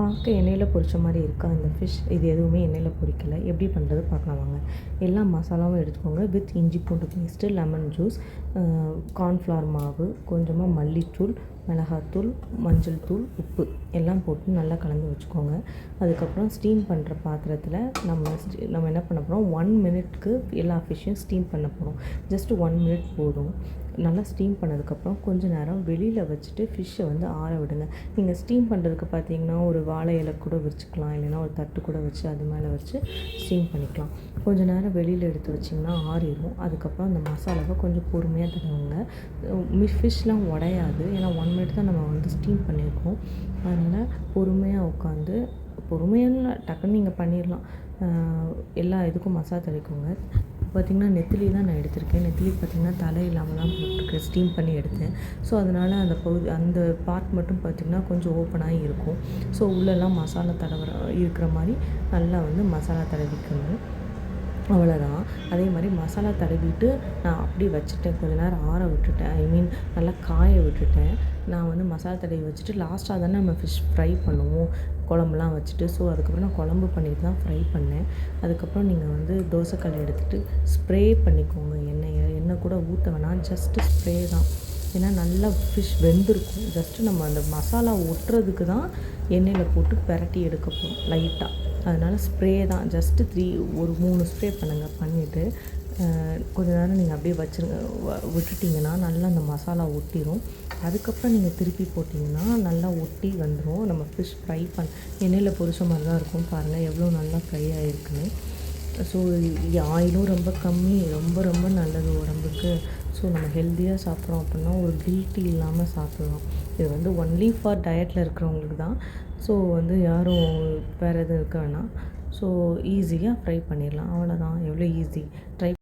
பார்க்க எண்ணெயில் பொரிச்ச மாதிரி இருக்கா அந்த ஃபிஷ்? இது எதுவுமே எண்ணெயில் பொரிக்கலை. எப்படி பண்ணுறது பார்க்கலாம் வாங்க. எல்லா மசாலாவும் எடுத்துக்கோங்க. வித் இஞ்சி பூண்டு பேஸ்ட்டு, லெமன் ஜூஸ், கார்ன்ஃப்ளவர் மாவு, கொஞ்சமாக மல்லித்தூள், மிளகாத்தூள், மஞ்சள் தூள், உப்பு எல்லாம் போட்டு நல்லா கலந்து வச்சுக்கோங்க. அதுக்கப்புறம் ஸ்டீம் பண்ணுற பாத்திரத்தில் நம்ம என்ன பண்ண போகிறோம், 1 மினிட்க்கு எல்லா ஃபிஷ்ஷையும் ஸ்டீம் பண்ண போகிறோம். ஜஸ்ட் 1 மினிட் போதும். நல்லா ஸ்டீம் பண்ணதுக்கப்புறம் கொஞ்சம் நேரம் வெளியில் வச்சுட்டு ஃபிஷ்ஷை ஆற விடுங்க. நீங்கள் ஸ்டீம் பண்ணுறதுக்கு பார்த்தீங்கன்னா ஒரு வாழை இலை கூட வச்சுக்கலாம், இல்லைன்னா ஒரு தட்டு கூட வச்சு அது மேலே வச்சு ஸ்டீம் பண்ணிக்கலாம். கொஞ்சம் நேரம் வெளியில் எடுத்து வச்சிங்கன்னா ஆறிடும். அதுக்கப்புறம் அந்த மசாலாவை கொஞ்சம் பொறுமையாக தடவுங்க. ஃபிஷ்லாம் உடையாது, ஏன்னா 1 மினிட் தான் நம்ம ஸ்டீம் பண்ணியிருக்கோம். அதனால் பொறுமையாக உட்காந்து, பொறுமையாக டக்குன்னு நீங்கள் பண்ணிடலாம். எல்லா இதுக்கும் மசாலா தடவிக்கோங்க. பார்த்திங்கன்னா நெத்திலி தான் நான் எடுத்திருக்கேன். நெத்திலி பார்த்திங்கன்னா தலை இல்லாமல் தான் போட்டிருக்கேன், ஸ்டீம் பண்ணி எடுத்தேன். ஸோ அதனால் அந்த பார்ட் மட்டும் பார்த்திங்கன்னா கொஞ்சம் ஓப்பனாகி இருக்கும். ஸோ உள்ளெல்லாம் மசாலா இருக்கிற மாதிரி நல்லா மசாலா தடவிக்கணும். அவ்வளோதான். அதே மாதிரி மசாலா தடவிட்டு நான் அப்படியே வச்சுட்டேன். கொஞ்சம் நேரம் ஆற விட்டுட்டேன், நல்லா காய விட்டுட்டேன். நான் மசாலா தடவி வச்சுட்டு லாஸ்ட்டாக தானே நம்ம ஃபிஷ் ஃப்ரை பண்ணுவோம், குழம்புலாம் வச்சுட்டு. ஸோ அதுக்கப்புறம் நான் குழம்பு பண்ணிட்டு தான் ஃப்ரை பண்ணேன். அதுக்கப்புறம் நீங்கள் தோசைக்கல் எடுத்துகிட்டு ஸ்ப்ரே பண்ணிக்கோங்க. எண்ணெய் கூட ஊற்ற வேணாம், ஜஸ்ட்டு ஸ்ப்ரே தான். ஏன்னா நல்லா ஃபிஷ் வெந்திருக்கும். ஜஸ்ட்டு நம்ம அந்த மசாலா ஒட்டுறதுக்கு தான் எண்ணெயில் போட்டு பிரட்டி எடுக்க போகிறோம் லைட்டாக. அதனால் ஸ்ப்ரே தான், ஜஸ்ட்டு ஒரு 3 ஸ்ப்ரே பண்ணுங்கள். பண்ணிவிட்டு கொஞ்ச நேரம் நீங்கள் அப்படியே விட்டுட்டிங்கன்னா நல்லா அந்த மசாலா ஒட்டிடும். அதுக்கப்புறம் நீங்கள் திருப்பி போட்டிங்கன்னா நல்லா ஒட்டி வந்துடும். நம்ம ஃபிஷ் ஃப்ரை எண்ணெயில் பொரிச்ச மாதிரி தான் இருக்கும். பாருங்கள் எவ்வளோ நல்லா ஃப்ரை ஆகிருக்குன்னு. ஸோ ஆயிலும் ரொம்ப கம்மி, ரொம்ப ரொம்ப நல்லது உடம்புக்கு. ஸோ நம்ம ஹெல்த்தியாக சாப்பிட்றோம் அப்படின்னா ஒரு கில்ட்டி இல்லாமல் சாப்பிட்லாம். இது ஒன்லி ஃபார் டயட்டில் இருக்கிறவங்களுக்கு தான். ஸோ யாரும் வேறு எதுவும் இருக்க வேணாம். ஸோ ஈஸியாக ஃப்ரை பண்ணிடலாம். அவ்வளோதான். எவ்வளோ ஈஸி. ட்ரை